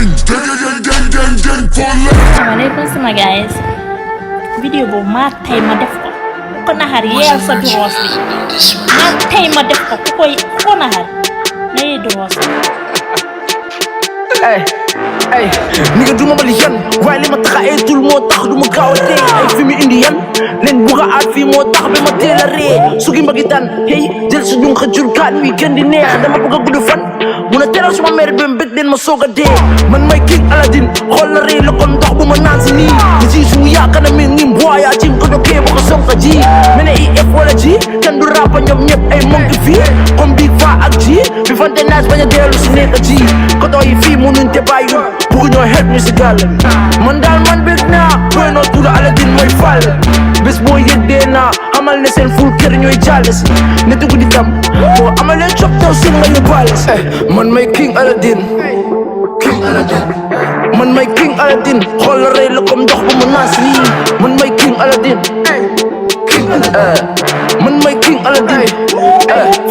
Assalamualaikum semua guys. Video boobu maa tey ma def ko naxar yeel sa duroos bi maa tey ma def ko ko naxar nay duroos ay ni nga duma bali yan waaye li ma tax a eetul moo tax duma gaaw a dee ay fi mu indi yan leen bugg a aat fii moo tax ba ma teel a ree sugi mbagi tan hey jël su ñu xëjul kaan wi gën di neex dama bëgg a gudd fan mun a teral suma mère bi mbég den ma soog a dee man may King Aladdin xool la ree la kon ndox bu ma naan si nii ni si sumu yaakaar na mi ngi mboya jim ko dokkee ba ko sonka ji mene IF wala ji kenn du rapa ñoom ñëpp ay monkey fii comme Big Fa ak ji bi fante naas bañ a deelu si nekk ji ko doo yi fii munuñ te bàyyi bugg ñoo xeet ñu si gàll man daal man bég naa booy noo tudd Aladdin mooy fall bés boo yëddee naa amal ne seen ful kër ñooy jàll si ne dugg di tam boo amalee cop taw si nga yóbbaale si man may King Aladdin man may King Aladdin xool la rey la comme ndox bu mu naan si nii man may King Aladdin man may King Aladdin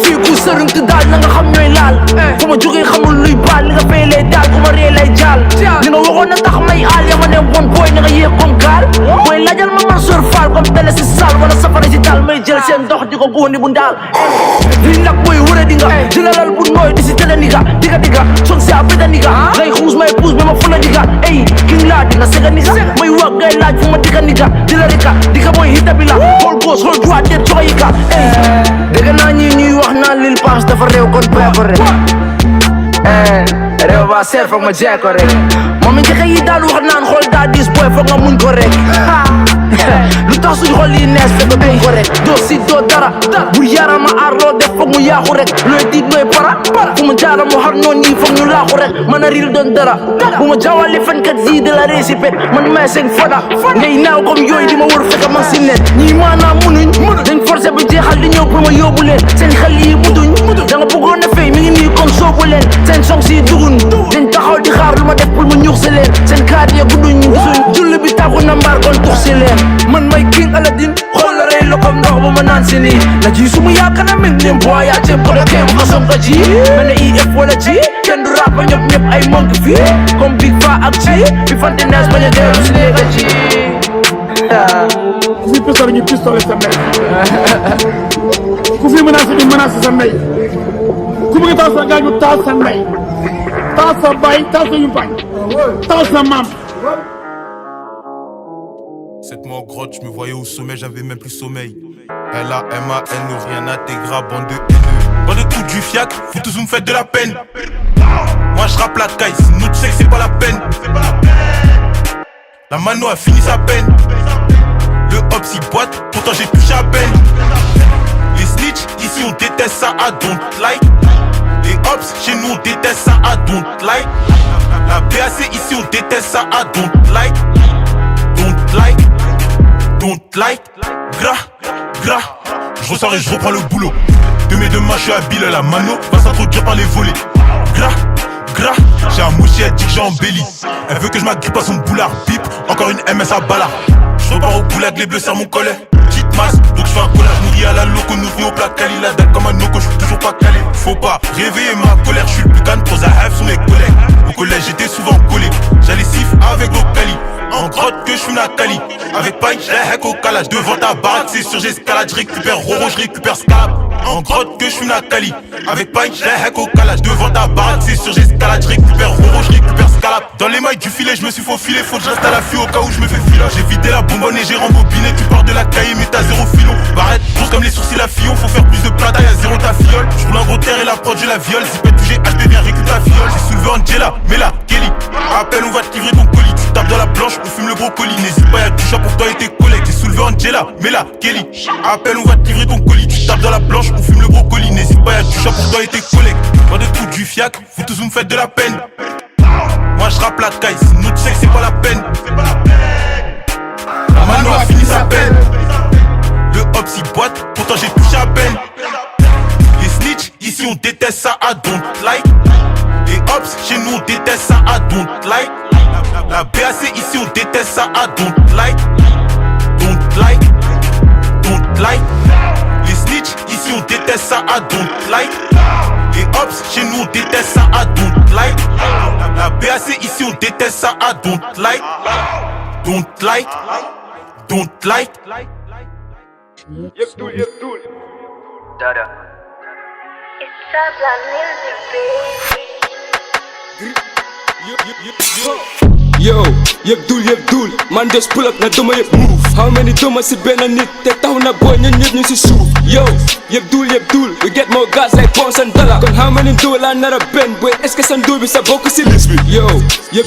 fii ku sëriñ te daal na nga xam ñooy laal fu ma jógee xamul luy baal li nga fay lay daal ku ma ree lay jaal li nga waxoon na tax may aal ya ma ne bon booy na nga yéeg comme gaal booy laajal ma Mansour Fall comme télé si saal wala safara si taal may jël seen dox di ko góondi bu ndaal lii nag booy wërë di nga jëlalal bu nooy di si télé niga diga soog si abida niga ngay xuus may puus ba ma fula niga ey King laa di nga sega niga may wax ngay laaj fu ma diga niga di la rika di ka mooy hita bi la xool góos xool droit det soxo yi ka ey dégg naa ñuy wax naan Lil Pumps dafa réew kon peeko rek réew ba seet foog ma jee ko rek moom njëkk yi daal wax naan xool daa diis booy foog nga muñ ko rek lu tax suñ xol yi nees fekk duñ ko rek doo si doo dara bur yarama aar loo def foog mu yaaxu rek looy diit looy para fu mu jaara mu xar noon yi foog ñu laaxu rek man a riil doon dara bu ma jawali fenkat yi de la récipét man may seng foda ngay naaw comme yooyu di ma wër fekk man si net ñii maanaam munuñ dañ forcé ba jeexal di ñëw pour ma yóbbu leen seen xel yi mutuñ da nga bëggoon a fay mi ngi nii comme soobu leen seen song si dugun dañ taxaw di xaar lu ma def pour mu ñuux si leen seen kaat ya gudduñ gisuñ julli bi taxu na mbaar kon tux si leen man may King Aladdin xool la rey la comme ndox ba ma naan si nii la ji su mu yaakaar na mel ni mboy yaa ceeb ko dokkee bu ko sonka ji mel ne IF wala ji kenn du rap ba ñëpp ay monkey fii comme Big Fa ak ji bi fante nees bañ a deelu si nekk ji ku fi pistole ñu pistole sa ndey ku fi menacé ñu menacé sa ndey ku bëgg taal sa gaañu taal sa ndey taal sa baay taal sa yumpaañ taal sa maam. 7 mois en grotte, je me voyais au sommet, j'avais même plus sommeil. L-A-M-A-N, rien intégra, bande de haineux. Bande de tout du fiac, vous tous vous me faites de la peine. Moi je rappe la caille, sinon tu sais que c'est pas la peine. La mano a fini sa peine. Le hop s'y boite, pourtant j'ai touché à peine. Les snitch, ici on déteste ça, I don't like. Les hops, chez nous on déteste ça, I don't like. La BAC, ici on déteste ça, I don't like. Don't like, gras, je ressors et je reprends le boulot. De mes deux mains, je suis habile à la mano, va s'introduire par les volets. Gras, j'ai un mouchi, elle dit que j'ai embelli. Elle veut que je m'agrippe à son boulard, bip, encore une MS à ballard. Je repars au goulag, les bleus serrent mon collet. Petite masse, donc je fais un collage, nourri à la loco, nous venons au plat Cali. La date comme un noco, je suis toujours pas calé. Faut pas réveiller ma colère, je suis le putain de pose à have sur mes collègues. Au collège, j'étais souvent collé, j'allais sif avec nos Cali. En grotte que je fume la Cali. Avec paille, j'ai hack au calage. Devant ta baraque, c'est sûr, j'escalade. Je récupère Roro, je récupère Scalab. En grotte que je fume la Cali. Avec paille, j'ai hack au calage. Devant ta baraque, c'est sûr, j'escalade. Je récupère Roro, je récupère Scalab. Dans les mailles du filet, je me suis faufilé. Faut que je reste à l'affût au cas où je me fais filer. J'ai vidé la bonbonne et j'ai rembobiné. Tu pars de la caille, mais t'as zéro filon. Barrette, grosse comme les sourcils à Fillon. Faut faire plus de plata, y'a zéro ta fiole. Je roule un gros terre et la prod, je la viole. Si peut toucher HP, viens récupère ta fiole. J'ai soulevé Angela, Mela, Kelly. Appelle, on va te livrer ton colis. Tu tapes dans la planche, on fume le brocoli. N'hésite pas, y'a du chat pour toi et tes collègues. J'ai soulevé Angela, Mela, Kelly. Appelle, on va te livrer ton colis. Tu tapes dans la planche, on fume le brocoli. N'hésite pas, y'a du chat pour toi et tes collègues. Pas de tout du fiac, vous tous vous me faites de la peine. Moi je rappe la caille, sinon tu sais que c'est pas la peine. La mano a fini sa peine. Le hop s'y boite, pourtant j'ai touché à peine. Les snitch, ici on déteste ça, I don't like. Les hops, chez nous on déteste ça, I don't like. La BAC, ici on déteste ça, I don't like. Les snitch, ici on déteste ça, I don't like. Les Ops, chez nous on déteste ça, I don't like. La BAC ici on déteste ça, I don't like. Don't like. Don't like. Dada. It's Tabla music, baby. Yo, yep doel, man just pull up na domme yep move. How many domme si ben en nit, te tahu na boy nyen ñu si suuf. Yo, yep doel, we get more gas like pounds and dollar. Kon how many doel la nara ben boy, est-ce que san doel bi sa bokk si list bi? Yo, yep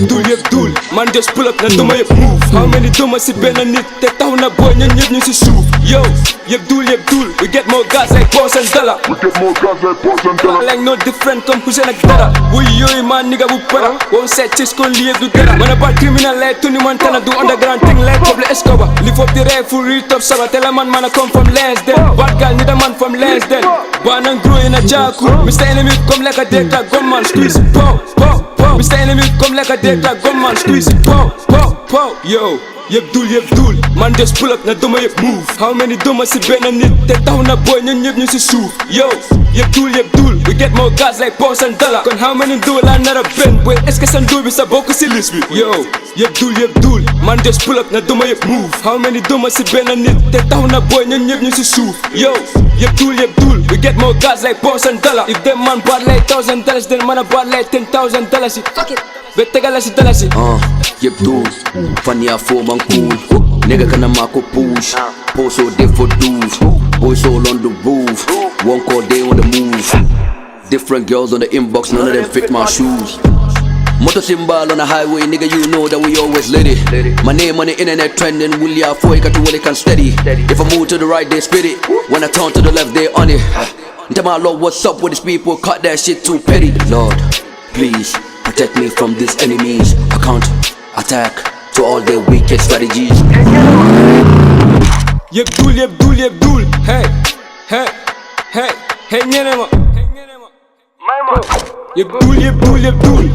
doel, man just pull up na domme yep move. How many domme si ben en nit, te tahu na boy nyen ñu si suuf. Yo, yep doel, we get more gas like pounds and dollar. Like no different comme cousin ak dara. Wuy yooyu man nigga bu para, won't set chicks kon liye du dara. Man about criminal like Tony Montana, do underground thing like Pablo Escobar. Live up the rap full real top saba. Tell a man I come from Lansdale. Bad girl need a man from Lansdale. Born and grew in a jackal. Mr. Enemy come like a data gunman squeeze. Pow. Mr. Enemy come like a data gunman squeeze. Pow. Yo. Yep doel, man just pull up na domme yep move. How many domme si ben en nit, te tahu na boy ñun ñëpp ñu si suuf. Yo, yep doel, we get more gas like pounds and dollar. Kon how many doel la nara ben boy, est-ce que san doel bi sa bokk si list bi? Yo, yep doel, man just pull up na domme yep move. How many domme si ben en nit, te tahu na boy ñun ñëpp ñu si suuf. Yo, yep doel, we get more gas like pounds and dollar. If them man bad like $1,000, then man a bad like $10,000. Fuck it, bet tegalasi dalasi. Yep doel, van jaar voor man cool. Nigga kan maken push. Post so day for dudes. Boys all on the roof. One call day on the move. Different girls on the inbox, none of them fit my shoes. Motor symbol on the highway, nigga, you know that we always lit it. My name on the internet trending, will ya for it, will it can steady. If I move to the right, they spit it. When I turn to the left, they on it. Tell my Lord, what's up with these people? Cut that shit too petty. Lord, please protect me from these enemies. I can't attack to all their wicked strategies. Yep doel, hey, nyenema. Yep doel,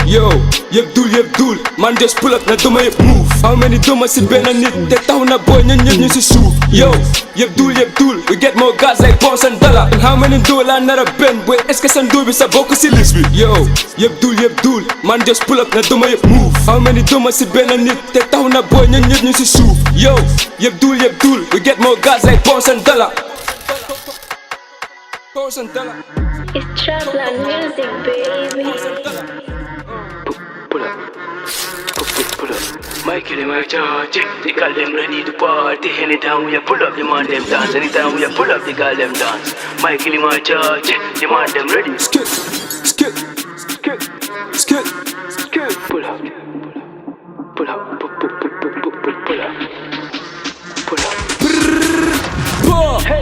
yo, yep doel, man just pull up na domme yep move. How many domme si ben en nit, te tahu na boy ñun ñëpp ñu si suuf. Yo, yep doel, we get more gas like pounds and dollar. And how many doel la nara ben boy, est-ce que san doel bi sa bokk si list bi? Yo, yep doel, man just pull up na domme yep move. How many domme si ben en nit, te tahu na boy ñun ñëpp ñu si suuf. Yo, yep doel, we get more gas like pounds and dollar. It's Tabla music, baby. Pull up. Michael in my charge. They call them ready to party. Anytime we pull up, demand them dance. Anytime we pull up, they call them dance. Michael in my charge. Demand them ready. Skit. Pull up.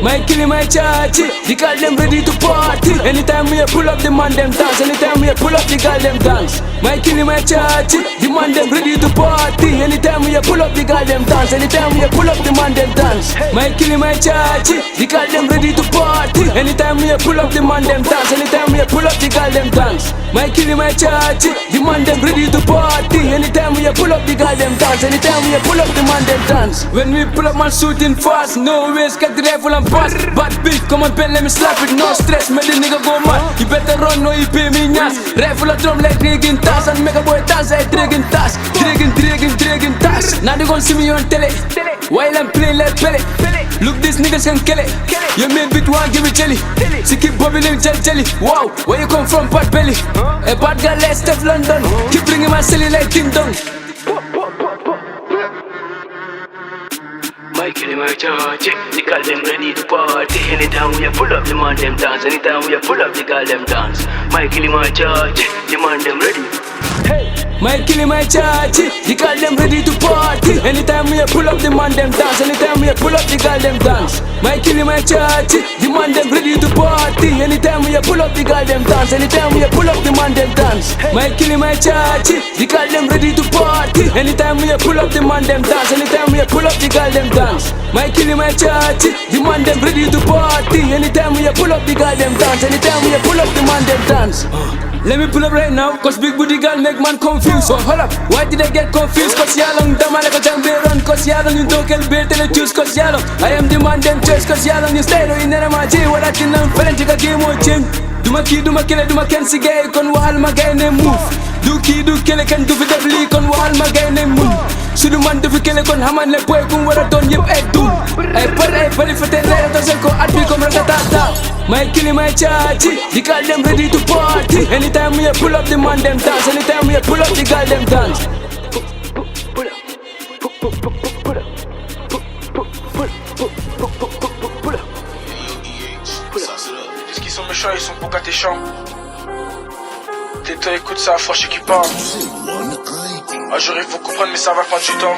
Michael in my charge, they call them ready to party. Anytime we pull up, the man them dance. Anytime we pull up, they call them dance. Michael in my charge, the man them ready to party. Anytime we pull up, they call them dance. Anytime we pull up, the man them dance. Michael in my charge, they call them ready to party. Anytime we pull up, the man them dance. Anytime we pull up, they call them dance. Michael in my charge, the man them ready to party. Anytime we pull up, they call them dance. Anytime we pull up, the man them dance. When we pull up, man shooting fast, no waste, got the rifle and pass. Bad bitch, come on, pen, let me slap it, no stress, make the nigga go mad. You better run, no, you pay me nyas. Rifle a drum like Dragon Tass, and make a boy dance like Dragon Tass. Dragon Tass. Now they gon' see me on tele, while I'm playing like Pele. Look, these niggas can kill it. Your main bitch want give me jelly. She keep bubbling jelly. Wow, where you come from, Bad Belly? A bad girl like Steph London. Keep bringing my silly like Ding Dong. Michael in my charge, they call them ready to party. Anytime we pull up, demand them dance. Anytime we pull up, they call them dance. Michael in my charge, demand them ready. Michael in my charge, they call them ready to party. Anytime we pull up, demand them dance. Anytime we pull up, they call them dance. Michael in my charge, demand them ready to party. Anytime we pull up, they call them dance. Anytime we pull up, demand them dance. Michael in my charge, they call them ready to party. Anytime we pull up, demand them dance. Anytime we pull up, they call them dance. Michael in my charge, demand them ready to party. Anytime we pull up, they call them dance. Anytime we pull up, demand them dance. Let me pull up right now, cause big booty girl make man confused. But hold up, why did I get confused? Cause yalong dama like a jambe run. Cause yalong you don't kill beer till you choose. Cause yalong I am the man them choice. Cause yalong you stay in my J. What I can learn, friend, take a game or gym. duma kii duma kele duma kenn si gay kon waxal ma gay ne muuf du kii du kele kenn du fi def lii kon waxal ma gay ne mun su du man du fi kele kon xamal ne boy kum war a doon yëpp ay dul ay bari fete leer ta seen ko at bi comme ratatata my killing my chachi the girl them ready to party anytime we pull up the man them dance anytime we pull up the girl them dance Qu'est-ce qu'ils sont méchants, ils sont pour gâter chiants. Tais-toi, écoute ça, franchi qui parle. Un jour il faut comprendre mais ça va prendre du temps.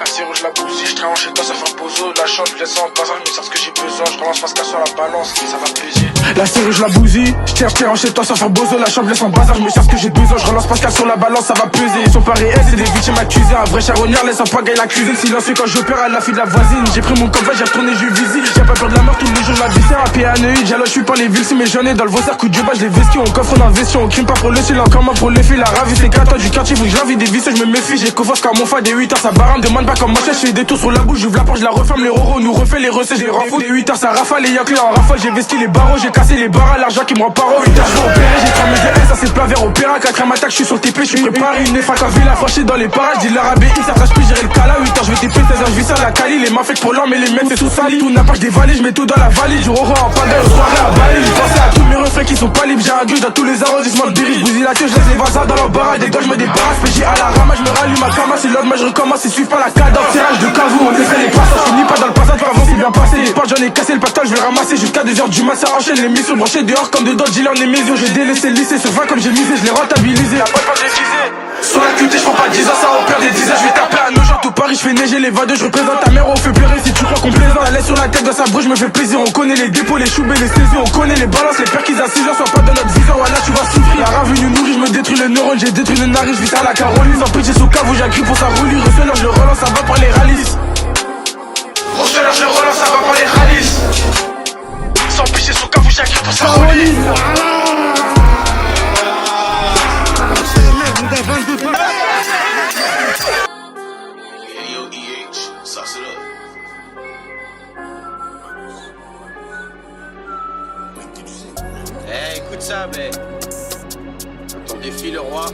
Si rouge la bousille, je travaille chez toi, ça fait un pozo. La chambre, je laisse en bazar, mais c'est ce que j'ai besoin. Je relance Pascal sur la balance, ça va peser. La serrure, la bousille, je tire chez toi, ça fait un bozo. La chambre, laisse en bazar, je me cherche ce que j'ai besoin. Je relance Pascal sur la balance, ça va peser. Ils sont pas réels, c'est des victimes accusées. Un vrai charognard, laisse en pagaille la cuisine. Silencieux quand j'opère à la fille de la voisine. J'ai pris mon combat, j'ai retourné, j'ai visé. J'ai pas peur de la mort, tous les jours la viscère. Un pied à Neuilly, j'alloge, je suis pas les villes. Si mes jeunes dans le Vaussaire, coup de bas, je les vestis. On coffre, on investit, on crime pas pour le style, encore moins pour les filles. La ravie, c'est 4 ans du quartier, faut que je vis des vis, je me méfie. J'ai couvert comme mon fa des 8 heures, ça barre, demande pas comme moi, je fais des tours sur la bouche, j'ouvre la porte, je la referme, les roros nous refait les recettes, j'ai renfou des 8 heures, ça rafale, et y'a que en rafale, j'ai vesti les barreaux, j'ai cassé les barres, l'argent qui me rend paro, 8 heures, je vais opérer, j'ai cramé des S, ça c'est plat vers opéra, 4 attaque, je suis sur le TP, je suis préparé, une effraque à ville, franchie dans les parages, dis l'arabe X, ça trace plus, gérer le cala, 8 heures, je vais TP, 16 heures, je vis ça, la Cali, les mains faites pour l'homme, et les mecs c'est tout sali, tout n'a pas, je dévalise, je mets tout dans la valise, je revois en panel, soirée à Bali, je pensais à tous mes refrains qui sont pas libres, j'ai un gueule dans tous les arrondissements de Biris, bousille la queue, je laisse les vasins dans leur barrage, des gars, je me débarrasse, PJ à la rama, je me rallume ma cama, c'est l'autre, moi je recommence, ils suivent pas la cadence, tirage de cavou, on essaie les passes, on finit pas dans le passage, avant c'est bien passé, les portes, j'en ai cassé le pactage, je vais ramasser jusqu'à 2h du matin, ça enchaîne les missions, branchées dehors comme dedans, dealer en émission, j'ai délaissé le lycée, sur 20 comme j'ai misé, je l'ai rentabilisé, la pote pas décisé. Sur la QT, je prends pas 10 ans, ça opère des 10 ans, je vais taper à nos gens, tout Paris, je fais neiger les 22, je représente ta mère, on fait pleurer si tu crois qu'on plaisante, elle est sur la tête dans sa bouche, je me fais plaisir, on connaît les dépôts, les choubés, les saisies, on connaît les balances, les perquises à 6 ans, soit pas dans notre vision, voilà, tu vas souffrir, la revenu nourri, je me détruis le neurone, j'ai détruit le nariz, je vis à la Caroline, sans pitié sous cave, où j'ai pour sa roulure, receleur, je le relance, ça va par les rallies. Receleur, je le relance, ça va par les rallies. Sans pitié sous cave, où j'ai pour sa roulure. Eh, écoute ça, mais ton défi, le roi,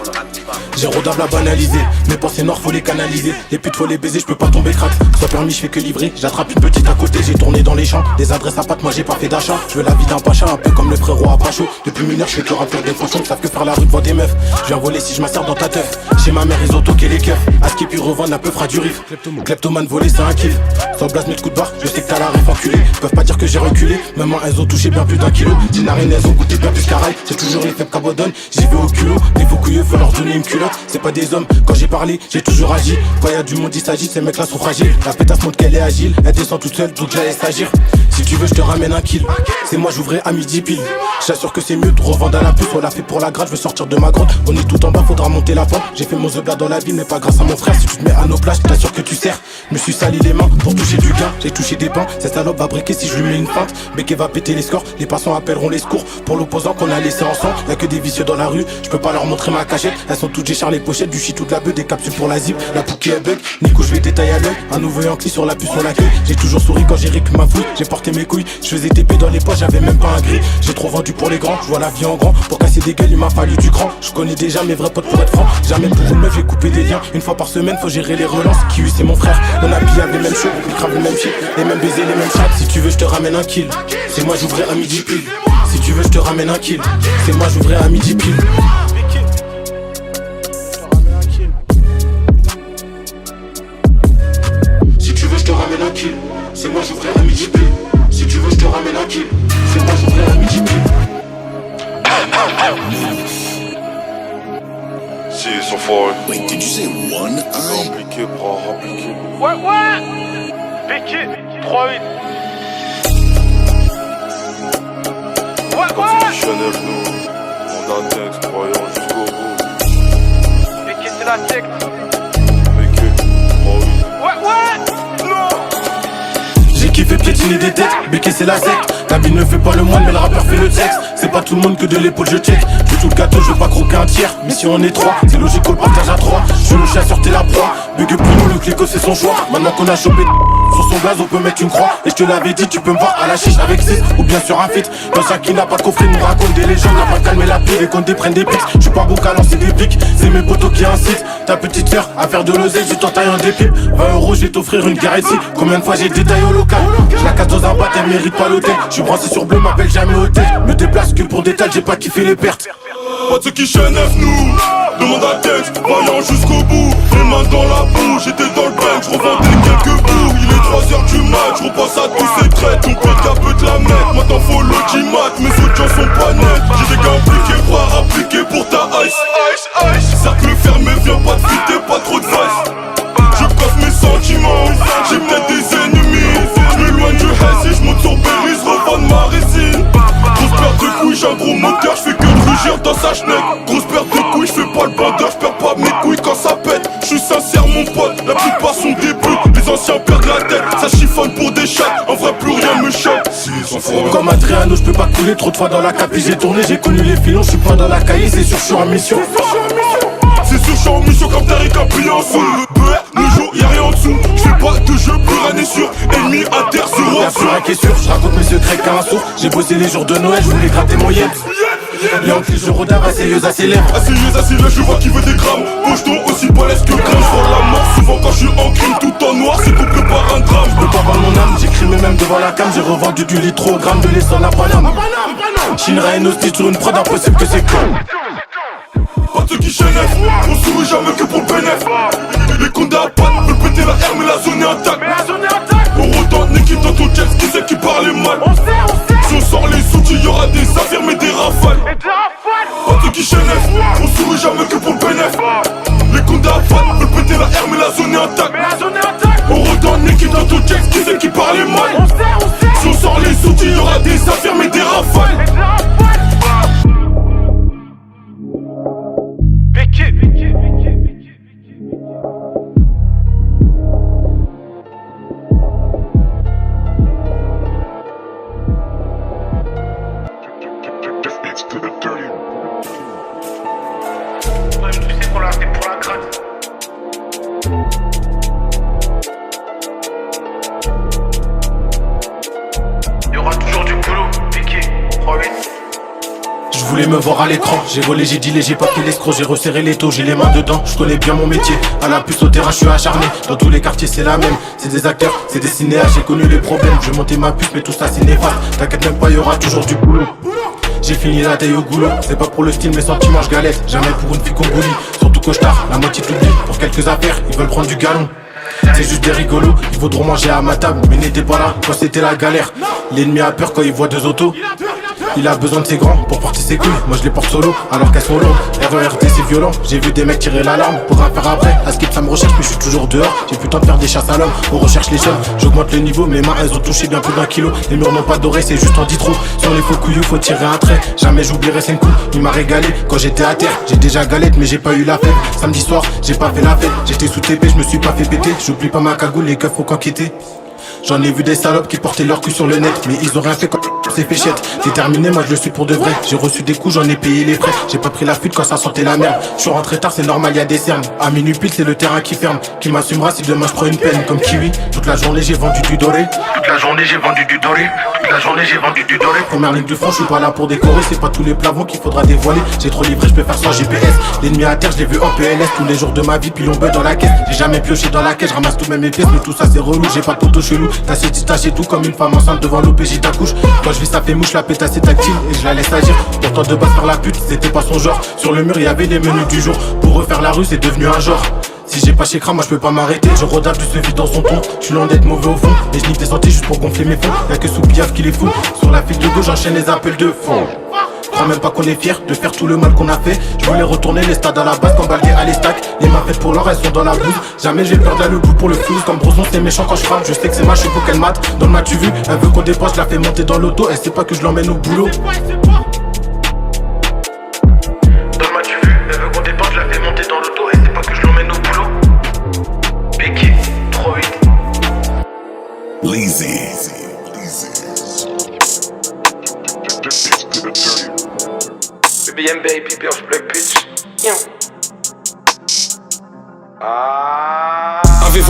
on le rate pas. J'ai rodable à banaliser, mes pensées noires faut les canaliser. Les putes faut les baiser, je peux pas tomber crack. Soit permis, je fais que livrer, j'attrape une petite à côté, j'ai tourné dans les champs. Des adresses à patte, moi j'ai pas fait d'achat. Je veux la vie d'un pacha, un peu comme le frérot à Pacho. Depuis mineur, je fais que remplir des pochons, savent que faire la rue devant des meufs. Je viens voler si je m'assère dans ta teuf. Chez ma mère, ils ont toqué les keufs. À ce qui puis revendre, un peu fera du riff. Kleptomane volé, c'est un kiff. Sans blase, de coup de barre, je sais que t'as la ref enculé. Peuvent pas dire que j'ai reculé, même elles ont touché bien plus d'un kilo. J'ai narines, elles ont goûté bien plus qu'à rail. C'est toujours les faibles qu'abandonnent, j'y vais au culot. Les faux couilleux, faut leur donner une culotte. C'est pas des hommes, quand j'ai parlé, j'ai toujours agi. Quand y'a du monde, il s'agit, ces mecs-là sont fragiles. La pétasse montre qu'elle est agile, elle descend toute seule, donc j'allais s'agir. Si tu veux, je te ramène un kill. C'est moi, j'ouvrais à midi pile. J'assure que c'est mieux de revendre à la puce. On l'a fait pour la grade, je veux sortir de ma grotte. On est tout en bas, faudra monter la pente. J'ai fait mon zebla dans la ville, mais pas grâce à mon frère. Si tu te mets à nos plages, t'assures que tu sers. Je me suis sali les mains pour toucher du gain. J'ai touché des pains, cette salope va briquer si je lui mets une feinte. Béquet va péter les scores, les passants appelleront les secours. Pour l'opposant qu'on a laissé ensemble, y'a que des vicieux dans la rue. Je peux pas leur montrer ma cachette. Elles sont toutes j'ai les pochettes, du shit ou de la beuh, des capsules pour la zip. La pouquet est bug, Nico je vais détailler à l'œil. Un nouveau Yankee sur la puce on l'accueille. J'ai toujours souri quand j'ai récup ma fouille. J'ai porté mes couilles, je faisais TP dans les poches, j'avais même pas un gris. J'ai trop vendu pour les grands, je vois la vie en grand. Pour casser des gueules, il m'a fallu du cran. Je connais déjà mes vrais potes pour être franc. Jamais pour une meuf, j'ai coupé des liens. Une fois par semaine, faut gérer les relances. Kiwi c'est mon frère, on a pillé les mêmes choses, on crave le même shit, les mêmes baisers, les mêmes chats. Si tu veux, je te ramène un kill. C'est moi, j'ouvrais à midi pile. Si tu veux, je te ramène un kill. C'est moi, j'ouvrais à midi pile. C'est moi j'ouvrais à midi pile. Si tu veux je te ramène un kill. C'est moi j'ouvrais à midi pile. Si ils sont forts. Wait, did you say one eye? Rempliqué, bras rempliqué. Ouais Piqué 3-8. Ouais Chanel nous. On a texte, croyant jusqu'au bout. Piqué c'est la secte. Piqué 3-8. Ouais Non. J'ai kiffé piétiner des têtes, béquet c'est la secte. La bille ne fait pas le moine mais le rappeur fait le texte. C'est pas tout le monde que de l'épaule je check. Je veux tout le gâteau, je veux pas croquer un tiers. Mais si on est trois, c'est logique qu'on le partage à trois. Je suis le chasseur, t'es la proie. Bug pour nous, le clico c'est son choix. Maintenant qu'on a chopé sur son blaze, on peut mettre une croix. Et je te l'avais dit, tu peux me voir à la chiche avec 6 ou bien sur un feat. Dans ça qui n'a pas de coffret, nous raconte des légendes. N'a pas calmé la pile et qu'on déprenne des pics. Je suis pas bon qu'à lancer des pics, c'est mes potos qui incitent ta petite sœur à faire de l'oseille, je t'en taille un dépip. 20 euros, je vais t'offrir une guerre ici. Combien de fois j'ai détaillé au local? Je la casse dans un bat, elle mérite pas l'hôtel. Je suis brancé sur bleu, m'appelle jamais hôtel. Me déplace que pour détail, j'ai pas kiffé les pertes. Pas de ceux qui chenèvent nous. Demande à Tex, vaillant jusqu'au bout. Les mains dans la boue, j'étais dans le bank, je revendais quelques bouts. Il est 3h du mat, je repasse à tous ces traits. Ton pote qu'à peut te la mettre, maintenant faut l'audimat. Mes audiences sont pas nettes. J'ai des gars impliqués, pas appliqués pour ta ice. Cercle fermé, viens pas de fuite, pas trop de vice. Je coffre mes sentiments, j'ai peut-être des ennemis. J'm'éloigne du Hess et j'monte sur Berry, revends ma résine. Grosse perte de couilles, j'ai un gros moteur, j'fais que de rugir dans sa chenette. Grosse perte de couilles, j'fais pas le bandeur, j'perds pas mes couilles quand ça pète. J'suis sincère mon pote, la plupart sont des putes. Les anciens perdent la tête, ça chiffonne pour des chats. En vrai plus rien me choque. Comme Adriano, j'peux pas couler trop de fois dans la capi. J'ai tourné, j'ai connu les filons, j'suis pas dans la cahier, c'est sûr j'suis en mission. C'est sûr j'suis en mission comme Tariq a pris en sous. Le jour y'a rien en dessous. J'fais pas de jeu, plus rien n'est sûr. Ennemi à terre sur Y'a plus rien qui est sûr, j'raconte mes secrets qu'à un sourd. J'ai bossé les jours de Noël, j'voulais gratter mon yen. Léon que je rodave, asseilleuse, assez lèvres. Asseilleuse, assez lèvres, je vois qui veut des grammes. Pocheton aussi balèze que crème. J'vends la mort souvent quand j'suis en crime. Tout en noir, c'est qu'on prépare un drame. J'peux pas vendre mon âme, j'ai crimé même devant la cam. J'ai revendu du litrogramme de l'essence à Paname. Shinra et Nosti sur une prod, impossible que c'est con. Pas de ceux qui chenèvent, on sourit jamais que pour le bénéf. Les condés à pattes veulent péter la R mais la zone est intacte. On retourne une équipe dans ton chest, qui c'est qui parlait mal. Si on sort les outils, y'aura des affirmes et des rafales. Pas de ceux qui chenèvent, on sourit jamais que pour le bénéf. Les condés à pattes veulent péter la R mais la zone est intacte. On retourne une équipe dans ton chest, qui c'est qui parlait mal. Si on sort les outils, y'aura des affirmes et des rafales. Je voulais me voir à l'écran, j'ai volé, j'ai dealé, j'ai pas fait l'escroc, j'ai resserré les taux, j'ai les mains dedans, je connais bien mon métier. À la puce au terrain, je suis acharné, dans tous les quartiers c'est la même. C'est des acteurs, c'est des cinéastes, j'ai connu les problèmes. Je vais monter ma puce mais tout ça c'est néfaste. T'inquiète même pas, y'aura toujours du boulot. J'ai fini la taille au goulot, c'est pas pour le style mes sentiments je galette. Jamais pour une fille qu'on bully, surtout costard, la moitié t'oublie. Pour quelques affaires, ils veulent prendre du galon. C'est juste des rigolos, ils voudront manger à ma table, mais n'étaient pas là quand c'était la galère. L'ennemi a peur quand il voit deux autos. Il a besoin de ses grands pour porter ses couilles, moi je les porte solo alors qu'elles sont longues. RERD c'est violent, j'ai vu des mecs tirer l'alarme. Pour un faire après, à skip ça me recherche mais je suis toujours dehors. J'ai plus le temps de faire des chasses à l'homme, on recherche les sommes. J'augmente le niveau, mes mains elles ont touché bien plus d'1 kilo. Les murs n'ont pas doré, c'est juste en dit trop. Sur les faux couillous faut tirer un trait, jamais j'oublierai 5 coups. Il m'a régalé quand j'étais à terre, j'ai déjà galette mais j'ai pas eu la fête. Samedi soir, j'ai pas fait la fête, j'étais sous TP, je me suis pas fait péter. J'oublie pas ma cagoule, les keufs faut qu'enquêter. J'en ai vu des salopes qui portaient leur cul sur le net, mais ils ont rien fait quand c'est péchette. C'est terminé, moi je le suis pour de vrai. J'ai reçu des coups, j'en ai payé les frais. J'ai pas pris la fuite quand ça sentait la merde. Je suis rentré tard, c'est normal, y'a des cernes. À minuit pile, c'est le terrain qui ferme. Qui m'assumera si demain je prends une peine comme Kiwi. Toute la journée j'ai vendu du doré. Toute la journée j'ai vendu du doré. Toute la journée j'ai vendu du doré. Première ligne du front, je suis pas là pour décorer. C'est pas tous les plavons qu'il faudra dévoiler. J'ai trop livré, je peux faire sans GPS. L'ennemi à terre, je l'ai vu en PLS. Tous les jours de ma vie, puis l'on beuh dans la caisse. J'ai jamais pioché dans la caisse, je ramasse tout même mes pièces. Mais tout ça c'est relou, j'ai pas de poteau chelou. T'achètes tout comme une femme enceinte devant l'OPJ t'accouche. Quand je vis ça fait mouche, la pète assez tactile et je la laisse agir. Pourtant de base par la pute, c'était pas son genre. Sur le mur, y avait les menus du jour. Pour refaire la rue, c'est devenu un genre. Si j'ai pas chez Kram, moi je peux pas m'arrêter. Je rodave du se vide dans son ton. Je suis loin d'être mauvais au fond. Et je nique des santé juste pour gonfler mes fonds. Y'a que sous Piaf qui les fout. Sur la file de gauche, j'enchaîne les appels de fond. Crois même pas qu'on est fier de faire tout le mal qu'on a fait. Je voulais retourner les stades à la base, comme Balgué à l'estac. Les mains faites pour l'or, elles sont dans la blouse. Jamais j'ai peur de la le bout pour le flou. Comme Broson, c'est méchant quand je frappe. Je sais que c'est ma chevaux qu'elle mate. Dans le match, tu vu, elle veut qu'on dépense, je la fais monter dans l'auto. Elle sait pas que je l'emmène au boulot. Lazy. SBM baby, Birch Black bitch. Ave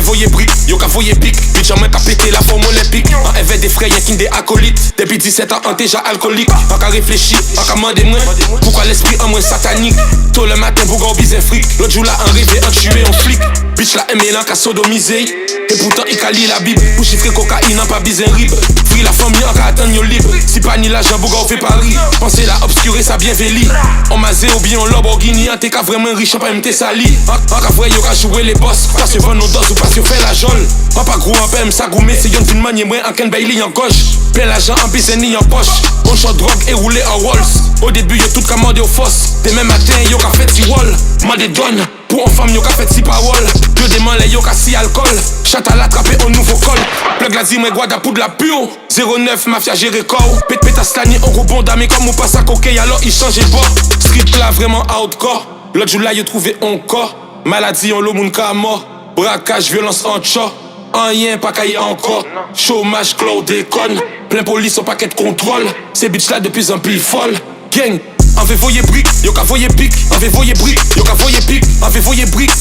voye brick, yo ka voye pic. Bitch en main ka pété la forme olympique. En éveil des frères, y'a qu'une des acolytes. Depuis 17 ans, on déjà alcoolique. Pas qu'à réfléchir, pas qu'à demander moins. Pourquoi l'esprit en moins satanique? Tôt le matin, pour gros bise un fric. L'autre jour là, en rêvé, en tué, en flic. Bitch la aimé là, qu'a sodomisé. Et pourtant, il lit la Bible. Pour chiffrer cocaïne, en pas bise un rib. Free la famille, en qu'à attendre, yo libre. Si pas ni l'argent, pour gros fait Paris. Pensez la obscurer, ça bien véli. On m'a zé ou bien on Lamborghini. En t'es qu'à vraiment riche, en pas m'te sali. En qu'à vrai, yo qu'à jouer les boss. Pas se vendre nos doses ou pas se faire la jole. En pas gros, en PM, ça gourmet. C'est yon d'une manière, moi, en ken bailey en gauche. Plein l'argent en bise ni en poche. On chante drogue et roulé en waltz. Au début, yo tout commandé aux fosses. Demain matin, yo qu'a fait si wall. M'a des donnes. Pour une femme, yo qu'a fait si parole. Yo demande les yo qu'a si alcool. Chat à l'attraper au nouveau col. Plug la zime, guada pour de la pure. 09, mafia géré corps. Pétastani, on gros bon dame. Comme on passe à coquille, alors il change de bord. Street là, vraiment hardcore. L'autre jour là, yo trouvé encore. Maladie, on l'eau, moun ka mort. Braquage, violence en tchot. Rien pas caillé encore. Chômage, cloud, déconne. Plein police, on paquet de contrôle. Ces bitches là de plus en plus folles. Gang, on veut voyer brick, yo ka voyer pic. On veut voyer brick, yo ka voyer pic. On veut voyer brick,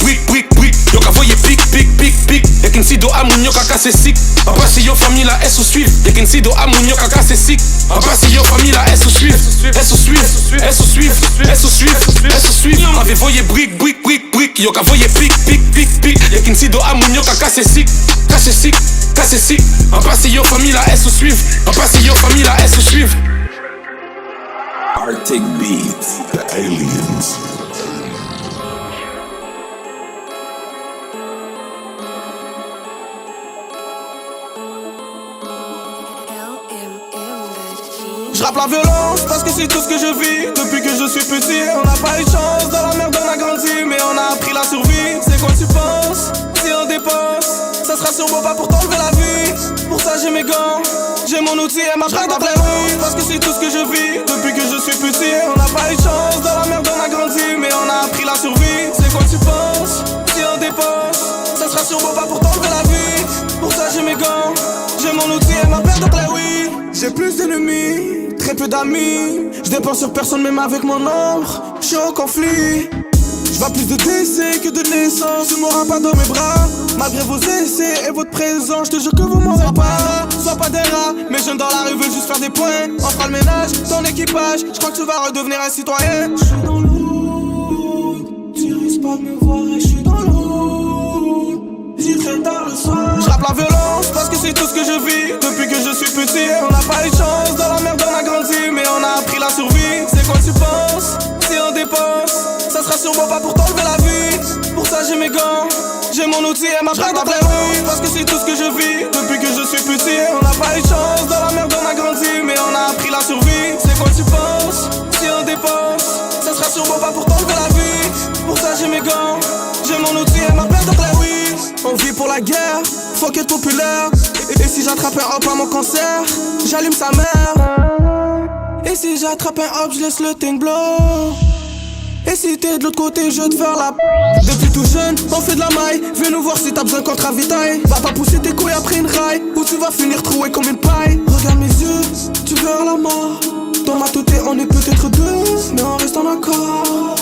yo ka voyer pic. Y'a qu'une si do amoun yo ka casse sick. On passe yo famille la S ou suivre. Y'a qu'une si do amoun yo ka casse sick. On passe yo famille la S ou suivre. On veut voyer brick, yo ka voyer pic. Y'a qu'une si do amoun yo ka casse sick. On passe yo famille la S ou suivre. Arctic Beats, the aliens. J'rappe la violence parce que c'est tout ce que je vis. Depuis que je suis petit, on n'a pas eu de chance. Dans la merde on a grandi, mais on a appris la survie. C'est quoi tu penses? Si on dépense, ça sera sur mon pas pour t'enlever la vie. Pour ça j'ai mes gants, j'ai mon outil et ma traque dans la rue. Parce que c'est tout ce que je vis. Depuis que je suis petit, on n'a pas eu de chance. Dans la merde on a grandi, mais on a appris la survie. C'est quoi tu penses? Si on dépense, ça sera sur mon pas pour t'enlever la vie. Pour ça j'ai mes gants, j'ai mon outil et ma paire de clés, oui. J'ai plus d'ennemis, très peu d'amis. Je dépense sur personne même avec mon ombre. Je suis en conflit. Je vois plus de décès que de naissance. Je m'aurai pas dans mes bras. Malgré vos essais et votre présence, je te jure que vous m'aurez pas. Sois pas des rats, mes jeunes dans la rue veulent juste faire des points. On fera le ménage, ton équipage. Je crois que tu vas redevenir un citoyen. Je suis dans l'eau, tu risques pas de me voir et je suis dans l'eau. J'y traîne tard le soir. J'rappe la violence parce que c'est tout ce que je vis. Depuis que je suis petit, on n'a pas eu de chance. Dans la merde on a grandi, mais on a appris la survie. C'est quoi tu penses? Si on dépense, ça sera sûrement pas pour t'enlever la vie. Pour ça j'ai mes gants, j'ai mon outil et ma traque dans les rues. Parce que c'est tout ce que je vis. Depuis que je suis petit, on n'a pas eu de chance. Dans la merde on a grandi, mais on a appris la survie. C'est quoi tu penses? Si on dépense, ça sera sûrement pas pour t'enlever la vie. Pour ça j'ai mes gants, j'ai mon outil et ma paire de clés, oui. On vit pour la guerre, fuck être populaire. Et si j'attrape un hop à mon concert, j'allume sa mère. Et si j'attrape un hop, je laisse le thing blow. Et si t'es de l'autre côté, je vais te faire la. Depuis tout jeune, on fait de la maille. Viens nous voir si t'as besoin qu'on te ravitaille. Va pas pousser tes couilles après une raille, ou tu vas finir troué comme une paille. Regarde mes yeux, tu verras la mort. Dans ma tête, on est peut-être deux, mais on reste en accord.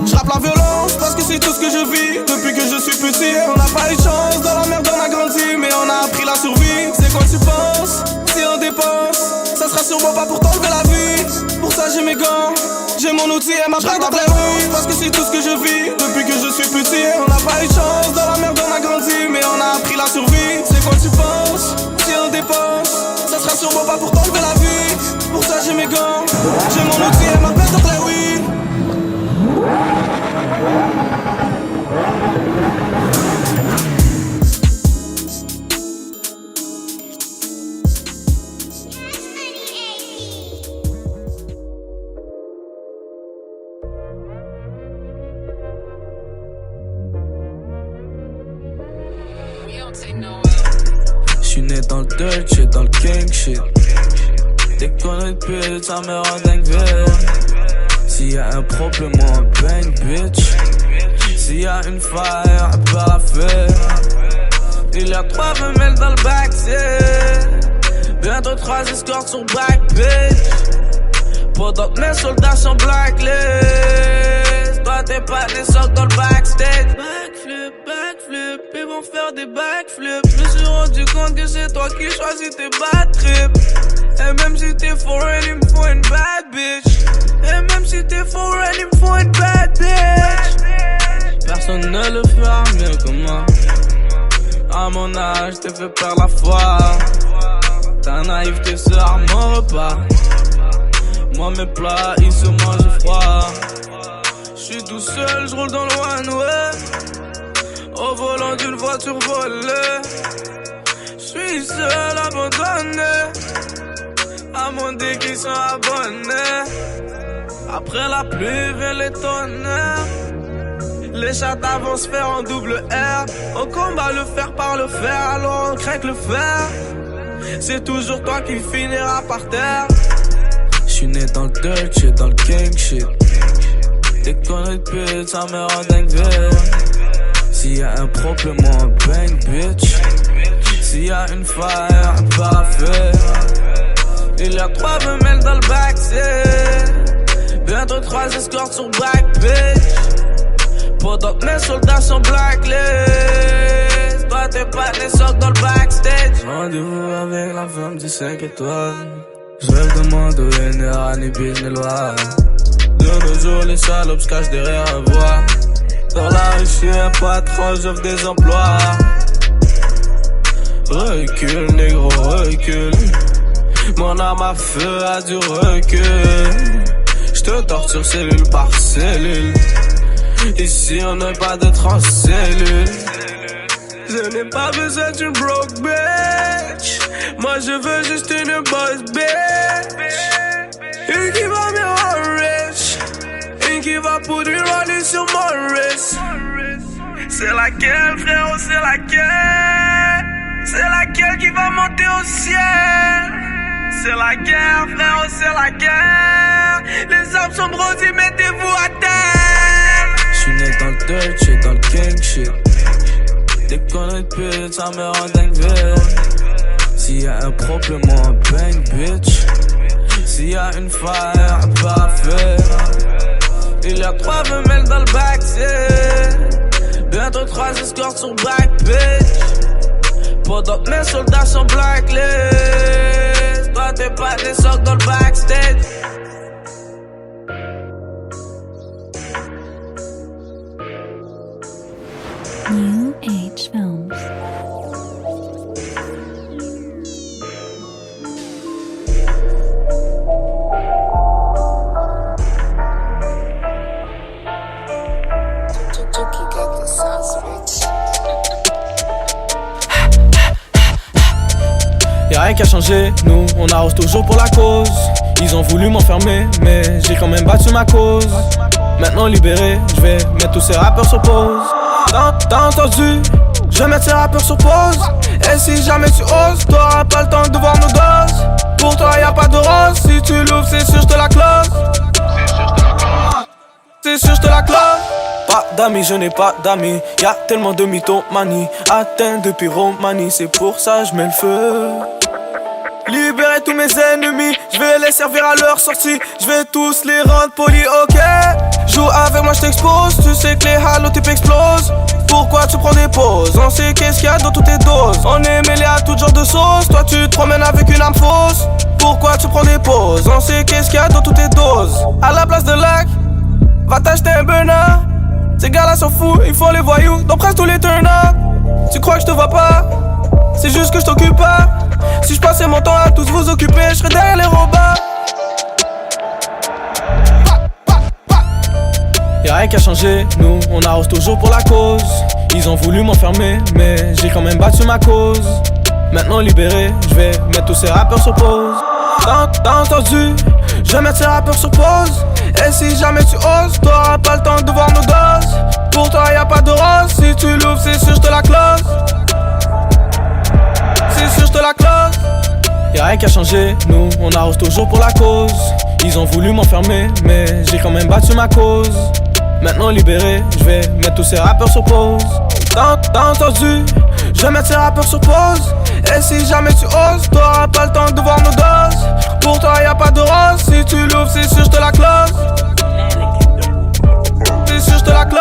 J'rappe la violence parce que c'est tout ce que je vis. Depuis que je suis petit, on n'a pas eu de chance. Dans la merde on a grandi, mais on a appris la survie. C'est quoi tu penses? Si on dépense, ça sera sûrement pas pour t'enlever la vie. Pour ça j'ai mes gants, j'ai mon outil et ma traque dans les rues. Parce que c'est tout ce que je vis. Depuis que je suis petit, on n'a pas eu de chance. Dans la merde on a grandi, mais on a appris la survie. C'est quoi tu penses? Si on dépense, ça sera sûrement pas pour t'enlever la vie. Pour ça j'ai mes gants, j'ai mon outil et ma paire de clés, oui. J'suis né dans le dirt shit, dans le king shit. Dès qu'on est pute, ça me rend dingue vite. S'il y a un problème, on bang bitch. S'il y a une fire, on peut la faire. Il y a 3 femelles dans le backseat. Viens Bientôt 3 escortes sur Black Bitch. Pendant que mes soldats sont blacklist. Toi t'es pas des socs dans le backstage. Backflip, backflip, ils vont faire des backflips. Je me suis rendu compte que c'est toi qui choisis tes bad trips. Et même si t'es foreign, il me faut une bad bitch. Et même si t'es foreign, il me faut une bad bitch. Personne ne le fera mieux que moi. À mon âge, t'es fait perdre la foi. Ta naïveté sera mon repas. Moi mes plats, ils se mangent froid. J'suis tout seul, j'roule dans le one-way. Au volant d'une voiture volée. J'suis seul, abandonné. À mon dé qui sont abonnés. Après la pluie vient les tonnerres. Les chats vont se faire en double R. On combat le fer par le fer, alors on craque le fer. C'est toujours toi qui finiras par terre. J'suis né dans le dirt shit, dans le gang shit. Des conneries de pute, ça me rend dingue vite. S'il y a un problème, on bang bitch. S'il y a une fire, parfait. Il y a 3 femelles dans le backseat. Bientôt 3 escortes sur Black Bitch. Pendant que mes soldats sont blacklist. Toi t'es pas des socs dans le backstage. Rendez-vous avec la femme du 5 étoiles. Je me demande où est ni rat, ni bise, ni loi. De nos jours les salopes se cachent derrière un voix. Dans la rue j'suis un patron, j'offre des emplois. Recule négro, recule. Mon arme à feu a du recul. J'te torture cellule par cellule. Ici on n'a pas de transcellule. Je n'ai pas besoin d'une broke bitch. Moi je veux juste une boss bitch. Une qui va me rendre rich. Une qui va poudrer ronner sur mon wrist. C'est laquelle frérot, c'est laquelle? C'est laquelle qui va monter au ciel? C'est la guerre, frérot, c'est la guerre. Les armes sont bronzées, mettez-vous à terre. J'suis né dans le dirt shit, dans le gang shit. Des conneries de pute, ça me rend dingue vite. S'il y a un problème, on bang bitch. S'il y a une fire, parfait. Il y a 3 femelles dans le backseat. Bientôt 3 escortes sur Black Bitch. Pendant que mes soldats sont blacklist. Toi t'es pas des socs dans le backstage. New Age Films. Y'a rien qui a changé, nous on arrose toujours pour la cause. Ils ont voulu m'enfermer, mais j'ai quand même battu ma cause. Maintenant libéré, je vais mettre tous ces rappeurs sur pause. T'as entendu? Je vais mettre ces rappeurs sur pause. Et si jamais tu oses, t'auras pas le temps de voir nos doses. Pour toi y'a pas de rose, si tu l'ouvres c'est sûr j'te la close. C'est sûr j'te la close. Pas d'amis, je n'ai pas d'amis. Y'a tellement de mythomanie. Atteint de pyromanie, c'est pour ça je mets le feu. Libérer tous mes ennemis, je vais les servir à leur sortie. Je vais tous les rendre polis, ok. Joue avec moi, je t'expose. Tu sais que les halotypes explosent. Pourquoi tu prends des pauses? On sait qu'est-ce qu'il y a dans toutes tes doses. On est mêlé à tout genre de sauce. Toi tu te promènes avec une arme fausse. Pourquoi tu prends des pauses? On sait qu'est-ce qu'il y a dans toutes tes doses. À la place de lac, va t'acheter un burner. Ces gars-là sont fous, ils font les voyous dans presque tous les turn-up. Tu crois que je te vois pas? C'est juste que je t'occupe pas. Si je passais mon temps à tous vous occuper, je serais derrière les robots. Y'a rien qui a changé, nous on arrose toujours pour la cause. Ils ont voulu m'enfermer, mais j'ai quand même battu ma cause. Maintenant libéré, je vais mettre tous ces rappeurs sur pause. T'as entendu? Je vais mettre ces rappeurs sur pause. Et si jamais tu oses, t'auras pas le temps de voir nos doses. Pour toi y'a pas de rose, si tu l'ouvres c'est sûr j'te la close. C'est sûr j'te la close. Y'a rien qui a changé, nous on arrose toujours pour la cause. Ils ont voulu m'enfermer, mais j'ai quand même battu ma cause. Maintenant libéré, je vais mettre tous ces rappeurs sur pause. T'as entendu? Je vais mettre ces rappeurs sur pause. Et si jamais tu oses, t'auras pas le temps de voir tu l'ouvres, c'est sûr, j'te la close. C'est sûr, j'te la close.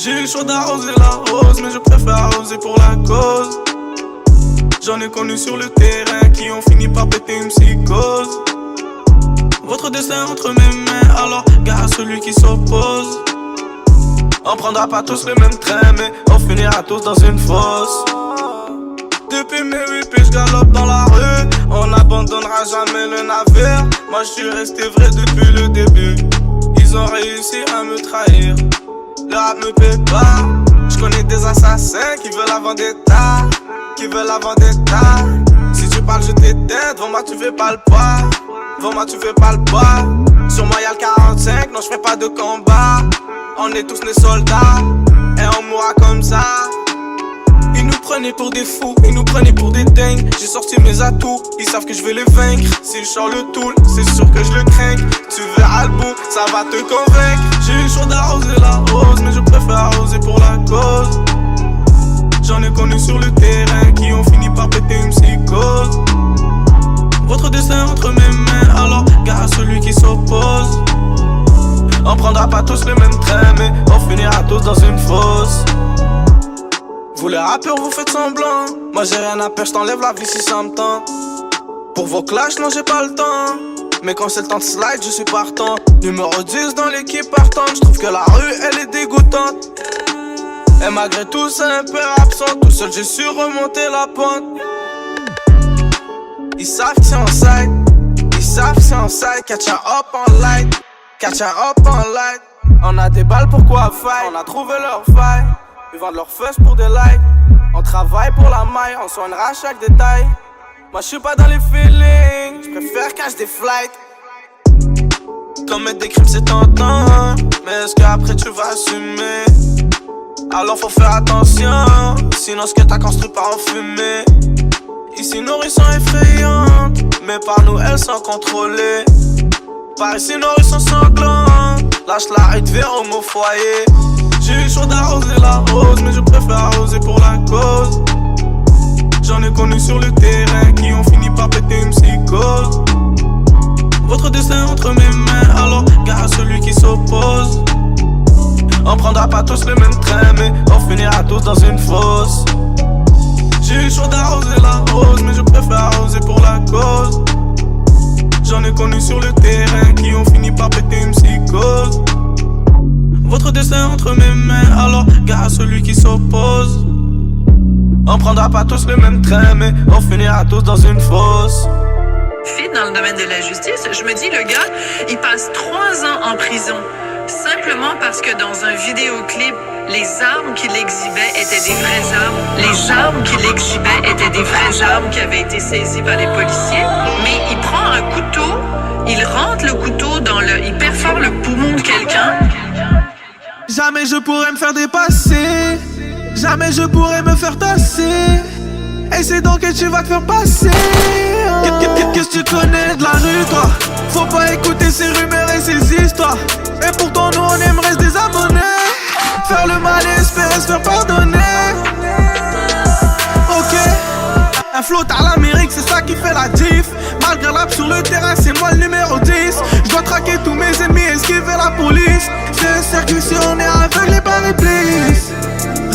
J'ai eu le choix d'arroser la rose, mais je préfère arroser pour la cause. J'en ai connu sur le terrain qui ont fini par péter une psychose. Votre destin entre mes mains, alors gare à celui qui s'oppose. On prendra pas tous le même train, mais on finira tous dans une fosse. Depuis mes 8 pieds, j'galope dans la rue. On n'abandonnera jamais le navire. Moi je suis resté vrai depuis le début. Ils ont réussi à me trahir. Le rap me paie pas. J'connais des assassins qui veulent la vendetta. Qui veulent la vendetta. Si tu parles je t'éteins. Devant moi tu fais pas le poids. Devant moi tu fais pas le poids. Sur moi y'a le 45. Non je fais pas de combat. On est tous nés soldats. Et on mourra comme ça. Ils nous prenaient pour des fous, ils nous prenaient pour des dingues. J'ai sorti mes atouts, ils savent que je vais les vaincre. Si je sors le tool, c'est sûr que je le crains. Tu verras le bout, ça va te convaincre. J'ai eu le choix d'arroser la rose, mais je préfère arroser pour la cause. J'en ai connu sur le terrain qui ont fini par péter une psychose. Votre destin entre mes mains, alors gare à celui qui s'oppose. On prendra pas tous le même train, mais on finira tous dans une fosse. Vous les rappeurs vous faites semblant. Moi j'ai rien à perdre, j't'enlève la vie si ça me tente. Pour vos clashs non j'ai pas le temps. Mais quand c'est le temps de slide je suis partant. Numéro 10 dans l'équipe partante. J'trouve que la rue elle est dégoûtante. Et malgré tout c'est un peu absent. Tout seul j'ai su remonter la pente. Ils savent que c'est en side. Ils savent que c'est en side. Catch un hop en light. Catch un hop en light. On a des balles pourquoi fight. On a trouvé leur faille. Ils vendent leur fuzz pour des likes. On travaille pour la maille, on soignera chaque détail. Moi je suis pas dans les feelings, je préfère cacher des flights. Commettre des crimes c'est tentant, mais est-ce qu'après tu vas assumer? Alors faut faire attention, sinon ce que t'as construit part en fumée. Ici nos rues sont effrayantes, mais par nous elles sont contrôlées. Par ici nos rues sont sanglantes, lâche la ride, viens au mot foyer. J'ai eu le choix d'arroser la rose, mais je préfère arroser pour la cause. J'en ai connu sur le terrain qui ont fini par péter une psychose. Votre destin entre mes mains, alors gare à celui qui s'oppose. On prendra pas tous le même train, mais on finira tous dans une fosse. J'ai eu le choix d'arroser la rose, mais je préfère arroser pour la cause. J'en ai connu sur le terrain qui ont fini par péter une psychose. Votre destin entre mes mains, alors gare à celui qui s'oppose. On prendra pas tous le même train, mais on finira tous dans une fosse. Fit dans le domaine de la justice, je me dis, le gars, il passe 3 ans en prison. Simplement parce que dans un vidéoclip, les armes qu'il exhibait étaient des vraies armes. Les armes qu'il exhibait étaient des vraies armes qui avaient été saisies par les policiers. Mais il prend un couteau, il rentre le couteau dans il perfore le poumon de quelqu'un. Jamais je pourrais me faire dépasser. Jamais je pourrais me faire tasser. Et c'est donc que tu vas te faire passer. Qu'est-ce que tu connais de la rue toi? Faut pas écouter ces rumeurs et ces histoires. Et pourtant nous on aimerait se désabonner. Faire le mal et espérer se faire pardonner. Ok. Un float à l'Amérique, c'est ça qui fait la diff. Malgré rap sur le terrain, c'est moi le numéro 10. Je dois traquer tous mes ennemis et esquiver la police. C'est un circuit si on est aveuglé par les polices.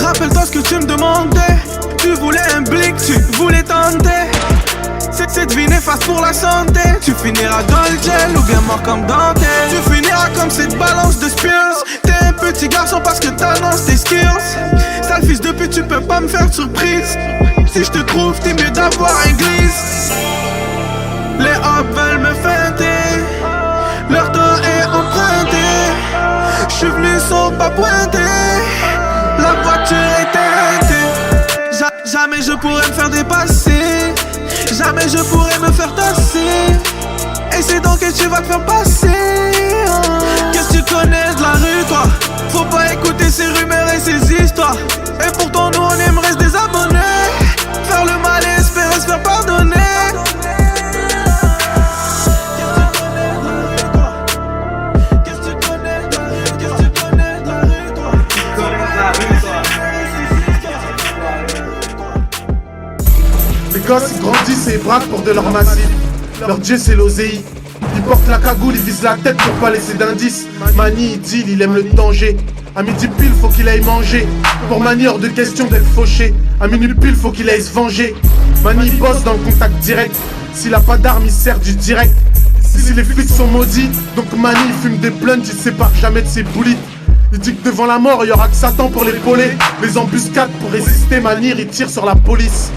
Rappelle-toi ce que tu me demandais. Tu voulais un blick, tu voulais tenter. C'est deviner face pour la santé. Tu finiras dans le gel ou bien mort comme Dante. Tu finiras comme cette balance de Spears. T'es un petit garçon parce que t'annonces tes skills. Sale fils de pute, tu peux pas me faire de surprise. Si je te trouve, t'es mieux d'avoir un glisse. Les hops veulent me feinter. Leur temps est emprunté. J'suis venu sans pas pointer. La voiture est teintée. Jamais je pourrais me faire dépasser. Jamais je pourrais me faire tasser. Et c'est donc que tu vas te faire passer. Qu'est-ce que tu connais de la rue toi? Faut pas écouter ces rumeurs et ces histoires. Et pourtant nous on aimerait se désabonner. Faire le mal et espérer se faire pardonner. Les gosses ils grandissent et ils braquent pour de leur massif. Leur dieu c'est l'oséi. Ils portent la cagoule, ils visent la tête pour pas laisser d'indices. Mani il deal, il aime le danger. À midi pile faut qu'il aille manger. Pour Mani hors de question d'être fauché. À minuit pile faut qu'il aille se venger. Mani il bosse dans le contact direct. S'il a pas d'arme il sert du direct. Si les flics sont maudits, donc Mani il fume des blunts, il sépare jamais de ses boulites. Il dit que devant la mort il y aura que Satan pour l'épauler. Les embuscades pour résister, Mani il tire sur la police.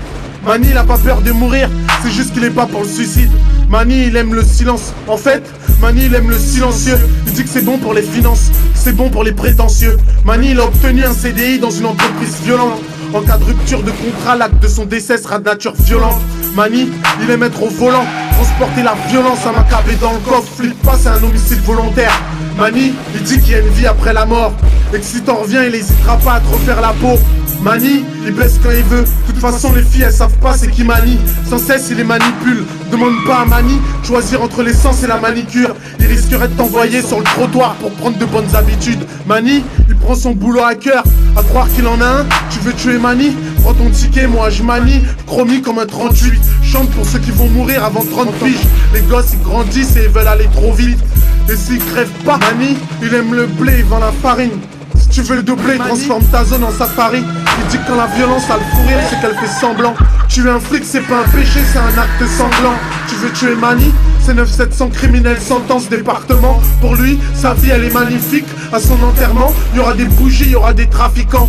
Mani il a pas peur de mourir, c'est juste qu'il est pas pour le suicide. Mani il aime le silence, en fait Mani il aime le silencieux. Il dit que c'est bon pour les finances, c'est bon pour les prétentieux. Mani il a obtenu un CDI dans une entreprise violente. En cas de rupture de contrat, l'acte de son décès sera de nature violente. Mani il aime être au volant, transporter la violence à Macabé dans le coffre. Flippe pas, c'est un homicide volontaire. Mani il dit qu'il y a une vie après la mort, et que si t'en reviens il hésitera pas à te refaire la peau. Mani, il baisse quand il veut. De toute façon les filles elles savent pas c'est qui Mani. Sans cesse il les manipule. Demande pas à Mani choisir entre l'essence et la manicure. Il risquerait de t'envoyer sur le trottoir pour prendre de bonnes habitudes. Mani, il prend son boulot à cœur. À croire qu'il en a un. Tu veux tuer Mani? Prends ton ticket, moi je manie. Chromie comme un 38. Chante pour ceux qui vont mourir avant 30 piges. Les gosses ils grandissent et ils veulent aller trop vite. Et s'ils crèvent pas, Mani, il aime le blé, il vend la farine. Si tu veux le doubler, transforme ta zone en safari. Il dit que quand la violence a le fou rire, c'est qu'elle fait semblant. Tuer un flic, c'est pas un péché, c'est un acte sanglant. Tu veux tuer Mani? C'est 9700 criminels, sentence département. Pour lui, sa vie elle est magnifique. À son enterrement, il y aura des bougies, il y aura des trafiquants.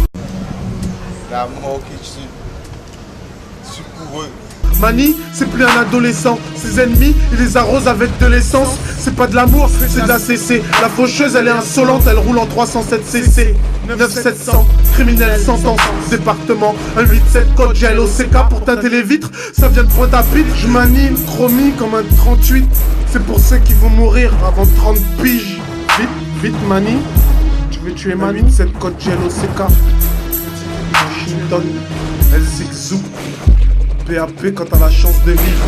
La mort qui tue, c'est pour eux. Mani, c'est plus un adolescent. Ses ennemis, il les arrose avec de l'essence. C'est pas de l'amour, c'est de la CC. La faucheuse, elle est insolente, elle roule en 307 cc. 9700, criminel, sentence, département. Un 87 code gel au CK pour teinter les vitres. Ça vient de Pointe-à-Pitre. Je manie une chromie comme un 38. C'est pour ceux qui vont mourir avant 30 piges. Vite, vite, Mani. Tu veux tuer Mani? 87 code gel au CK. Washington, El Zigzou. PAP quand t'as la chance de vivre.